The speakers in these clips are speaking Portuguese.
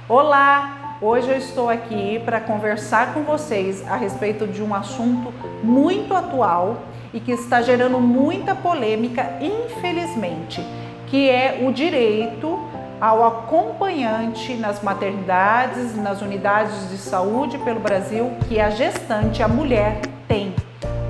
Olá! Hoje eu estou aqui para conversar com vocês a respeito de um assunto muito atual e que está gerando muita polêmica, infelizmente, que é o direito ao acompanhante nas maternidades, nas unidades de saúde pelo Brasil, que a gestante, a mulher, tem.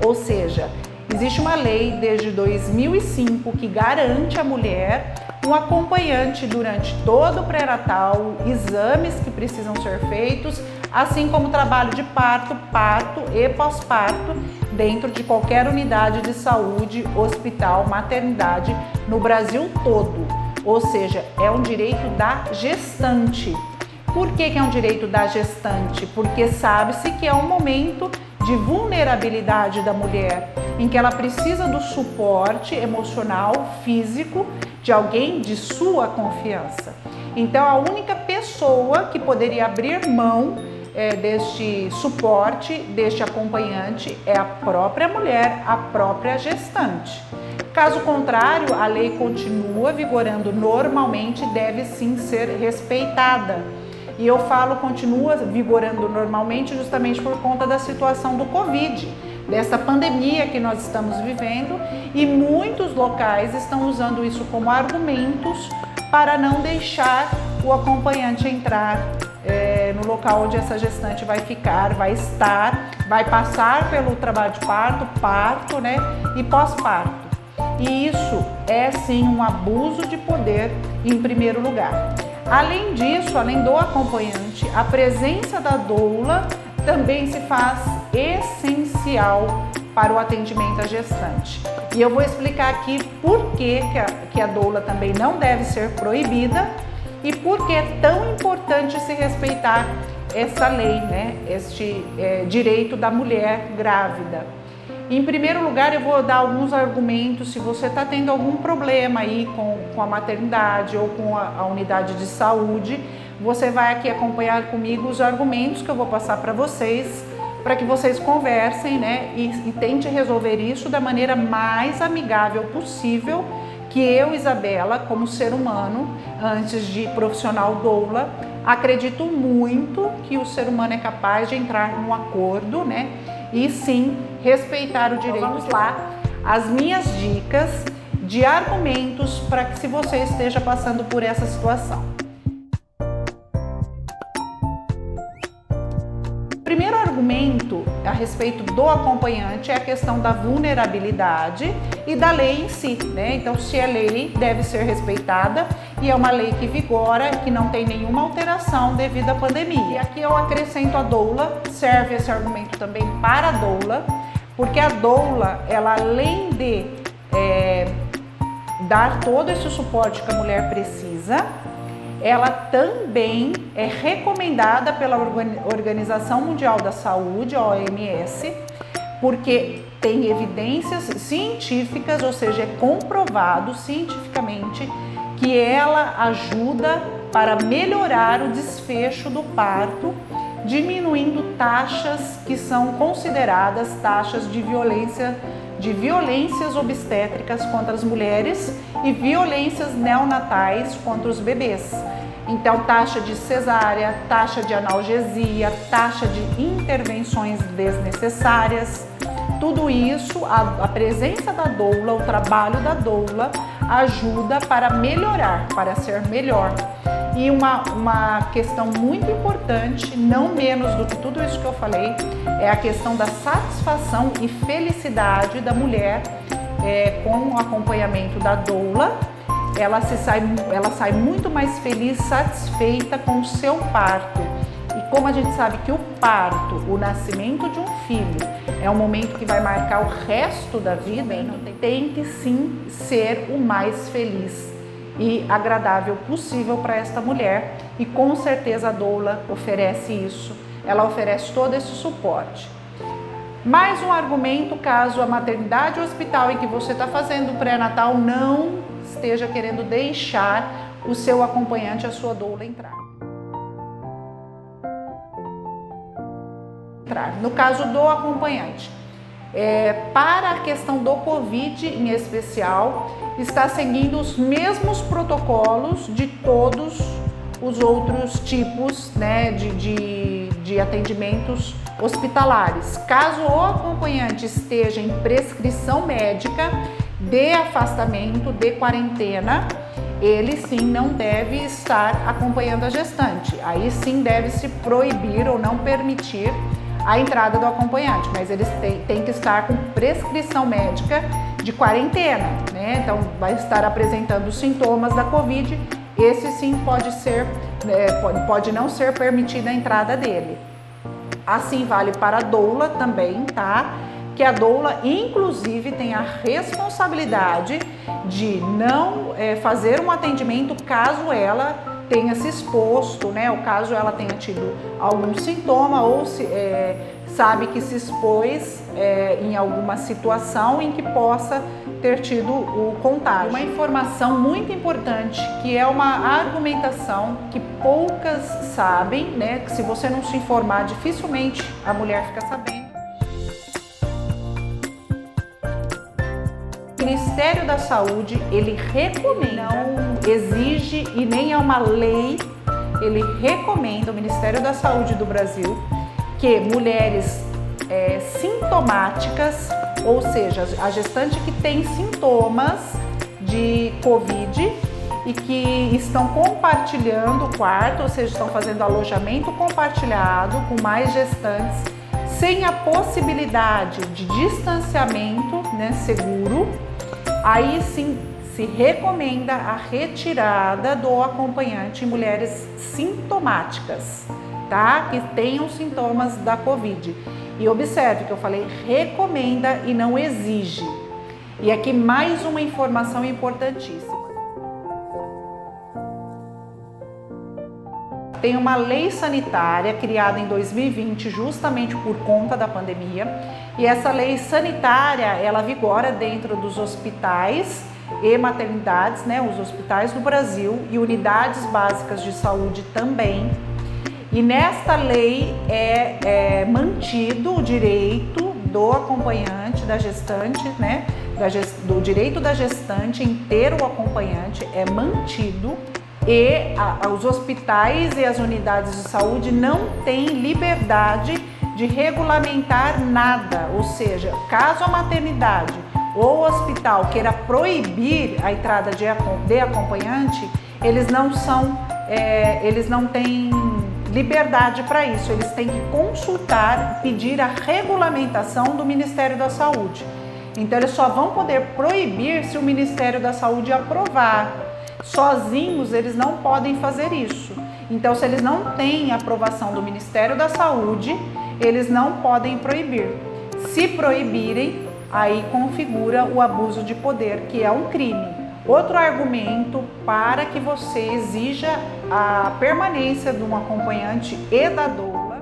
Ou seja, existe uma lei desde 2005 que garante à mulher um acompanhante durante todo o pré-natal, exames que precisam ser feitos, assim como trabalho de parto, parto e pós-parto dentro de qualquer unidade de saúde, hospital, maternidade no Brasil todo. Ou seja, é um direito da gestante. Por que é um direito da gestante? Porque sabe-se que é um momento de vulnerabilidade da mulher, em que ela precisa do suporte emocional, físico, de alguém de sua confiança. Então, a única pessoa que poderia abrir mão deste suporte, deste acompanhante, é a própria mulher, a própria gestante. Caso contrário, a lei continua vigorando normalmente e deve sim ser respeitada. E eu falo continua vigorando normalmente justamente por conta da situação do Covid, dessa pandemia que nós estamos vivendo, e muitos locais estão usando isso como argumentos para não deixar o acompanhante entrar no local onde essa gestante vai ficar, vai estar, vai passar pelo trabalho de parto, parto, e pós-parto. E isso é sim um abuso de poder em primeiro lugar. Além disso, além do acompanhante, a presença da doula também se faz essencial para o atendimento à gestante. E eu vou explicar aqui por que a doula também não deve ser proibida e por que é tão importante se respeitar essa lei, este direito da mulher grávida. Em primeiro lugar, eu vou dar alguns argumentos. Se você está tendo algum problema aí com a maternidade ou com a unidade de saúde, você vai aqui acompanhar comigo os argumentos que eu vou passar para vocês, para que vocês conversem, e tentem resolver isso da maneira mais amigável possível, que eu, Isabela, como ser humano, antes de profissional doula, acredito muito que o ser humano é capaz de entrar num acordo, e sim respeitar o direito. Então, vamos lá, as minhas dicas de argumentos para que se você esteja passando por essa situação. O primeiro argumento a respeito do acompanhante é a questão da vulnerabilidade e da lei em si, Então, se é lei, deve ser respeitada e é uma lei que vigora, que não tem nenhuma alteração devido à pandemia. E aqui eu acrescento a doula, serve esse argumento também para a doula, porque a doula, ela além de dar todo esse suporte que a mulher precisa, ela também é recomendada pela Organização Mundial da Saúde, a OMS, porque tem evidências científicas, ou seja, é comprovado cientificamente que ela ajuda para melhorar o desfecho do parto, diminuindo taxas que são consideradas taxas de violências obstétricas contra as mulheres e violências neonatais contra os bebês. Então, taxa de cesárea, taxa de analgesia, taxa de intervenções desnecessárias, tudo isso, a presença da doula, o trabalho da doula ajuda para melhorar, para ser melhor. E uma questão muito importante, não menos do que tudo isso que eu falei, é a questão da satisfação e felicidade da mulher com o acompanhamento da doula. Ela sai muito mais feliz, satisfeita com o seu parto. E como a gente sabe que o parto, o nascimento de um filho, é um momento que vai marcar o resto da vida, tem que sim ser o mais feliz e agradável possível para esta mulher, e com certeza a doula oferece isso, ela oferece todo esse suporte. Mais um argumento, caso a maternidade ou hospital em que você está fazendo o pré-natal não esteja querendo deixar o seu acompanhante, a sua doula, entrar. No caso do acompanhante, para a questão do Covid em especial, está seguindo os mesmos protocolos de todos os outros tipos, né, de atendimentos hospitalares. Caso o acompanhante esteja em prescrição médica de afastamento, de quarentena, ele sim não deve estar acompanhando a gestante. Aí sim deve-se proibir ou não permitir a entrada do acompanhante, mas eles têm que estar com prescrição médica de quarentena, né? Então vai estar apresentando os sintomas da Covid, esse sim pode não ser permitida a entrada dele. Assim vale para a doula também, tá? Que a doula, inclusive, tem a responsabilidade de não fazer um atendimento caso ela tenha se exposto, né? Ou caso ela tenha tido algum sintoma ou sabe que se expôs em alguma situação em que possa ter tido o contágio. Uma informação muito importante, que é uma argumentação que poucas sabem, né? Que se você não se informar, dificilmente a mulher fica sabendo. O Ministério da Saúde, ele recomenda, não exige e nem é uma lei, ele recomenda, o Ministério da Saúde do Brasil, que mulheres sintomáticas, ou seja, a gestante que tem sintomas de Covid e que estão compartilhando o quarto, ou seja, estão fazendo alojamento compartilhado com mais gestantes, sem a possibilidade de distanciamento, né, seguro, aí sim se recomenda a retirada do acompanhante em mulheres sintomáticas, tá? Que tenham sintomas da Covid. E observe que eu falei recomenda e não exige. E aqui mais uma informação importantíssima. Tem uma lei sanitária criada em 2020 justamente por conta da pandemia, e essa lei sanitária, ela vigora dentro dos hospitais e maternidades, né, os hospitais do Brasil e unidades básicas de saúde também. E nesta lei é mantido o direito do acompanhante, da gestante, né, do direito da gestante em ter o acompanhante é mantido. E os hospitais e as unidades de saúde não têm liberdade de regulamentar nada, ou seja, caso a maternidade ou o hospital queira proibir a entrada de acompanhante, eles não têm liberdade para isso, eles têm que consultar, pedir a regulamentação do Ministério da Saúde. Então eles só vão poder proibir se o Ministério da Saúde aprovar. Sozinhos eles não podem fazer isso. Então, se eles não têm aprovação do Ministério da Saúde, eles não podem proibir. Se proibirem, aí configura o abuso de poder, que é um crime. Outro argumento para que você exija a permanência de um acompanhante e da doula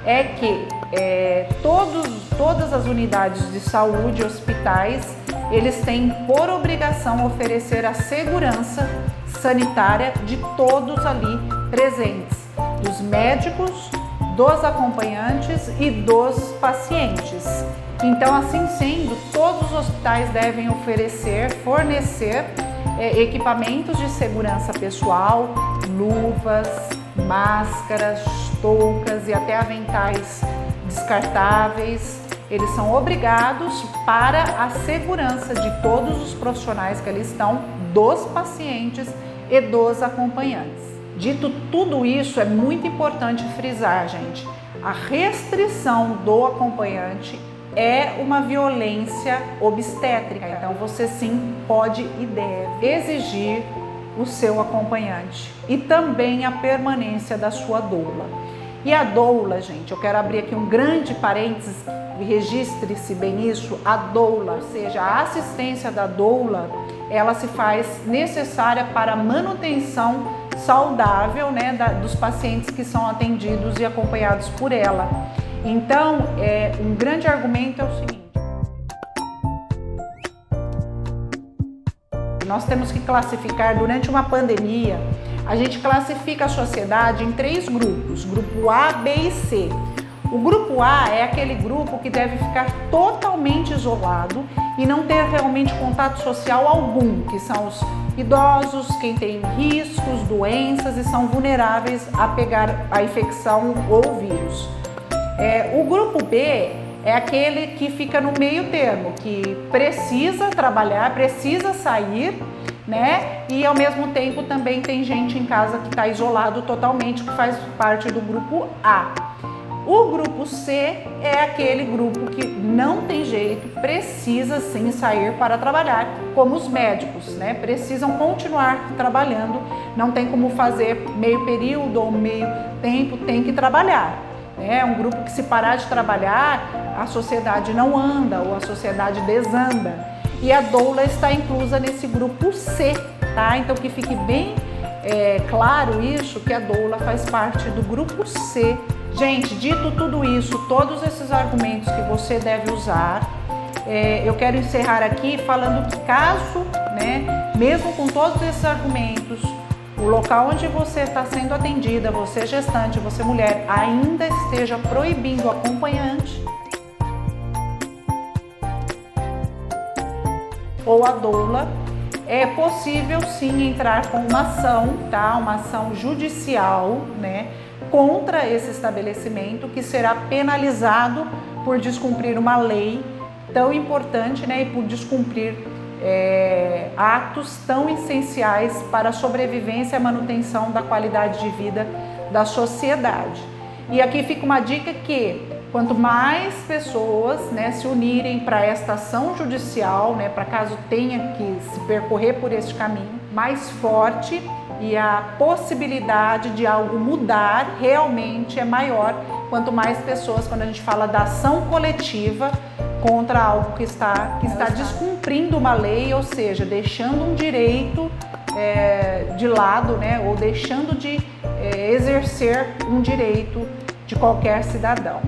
é que todas as unidades de saúde, hospitais, eles têm por obrigação oferecer a segurança sanitária de todos ali presentes, dos médicos, dos acompanhantes e dos pacientes. Então, assim sendo, todos os hospitais devem fornecer equipamentos de segurança pessoal, luvas, máscaras, toucas e até aventais descartáveis. Eles são obrigados para a segurança de todos os profissionais que ali estão, dos pacientes e dos acompanhantes. Dito tudo isso, é muito importante frisar, gente, a restrição do acompanhante é uma violência obstétrica, então você sim pode e deve exigir o seu acompanhante e também a permanência da sua doula. E a doula, gente, eu quero abrir aqui um grande parênteses, registre-se bem isso, a doula, ou seja, a assistência da doula, ela se faz necessária para a manutenção saudável, né, dos pacientes que são atendidos e acompanhados por ela. Então, um grande argumento é o seguinte: nós temos que classificar, durante uma pandemia, a gente classifica a sociedade em 3 grupos, grupo A, B e C. O grupo A é aquele grupo que deve ficar totalmente isolado e não ter realmente contato social algum, que são os idosos, quem tem riscos, doenças e são vulneráveis a pegar a infecção ou vírus. O grupo B é aquele que fica no meio termo, que precisa trabalhar, precisa sair, né? E ao mesmo tempo também tem gente em casa que está isolado totalmente, que faz parte do grupo A. O grupo C é aquele grupo que não tem jeito, precisa sim sair para trabalhar, como os médicos, né? Precisam continuar trabalhando, não tem como fazer meio período ou meio tempo, tem que trabalhar. É um grupo que, se parar de trabalhar, a sociedade não anda ou a sociedade desanda. E a doula está inclusa nesse grupo C, tá? Então que fique bem claro isso, que a doula faz parte do grupo C. Gente, dito tudo isso, todos esses argumentos que você deve usar, eu quero encerrar aqui falando que caso, né, mesmo com todos esses argumentos, o local onde você está sendo atendida, você gestante, você mulher, ainda esteja proibindo o acompanhante ou a doula, é possível sim entrar com uma ação, tá? Uma ação judicial, né, contra esse estabelecimento, que será penalizado por descumprir uma lei tão importante, né, e por descumprir atos tão essenciais para a sobrevivência e a manutenção da qualidade de vida da sociedade. E aqui fica uma dica que quanto mais pessoas, né, se unirem para esta ação judicial, né, para caso tenha que se percorrer por este caminho, mais forte e a possibilidade de algo mudar realmente é maior. Quanto mais pessoas, quando a gente fala da ação coletiva contra algo que está descumprindo uma lei, ou seja, deixando um direito de lado, né, ou deixando de exercer um direito de qualquer cidadão.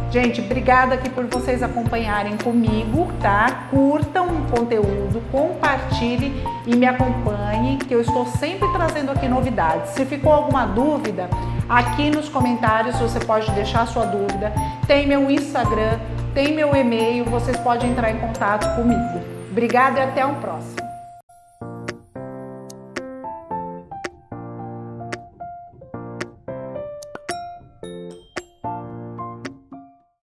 Gente, obrigada aqui por vocês acompanharem comigo, tá? Curtam o conteúdo, compartilhe e me acompanhe, que eu estou sempre trazendo aqui novidades. Se ficou alguma dúvida, aqui nos comentários você pode deixar a sua dúvida. Tem meu Instagram, tem meu e-mail, vocês podem entrar em contato comigo. Obrigada e até o próximo.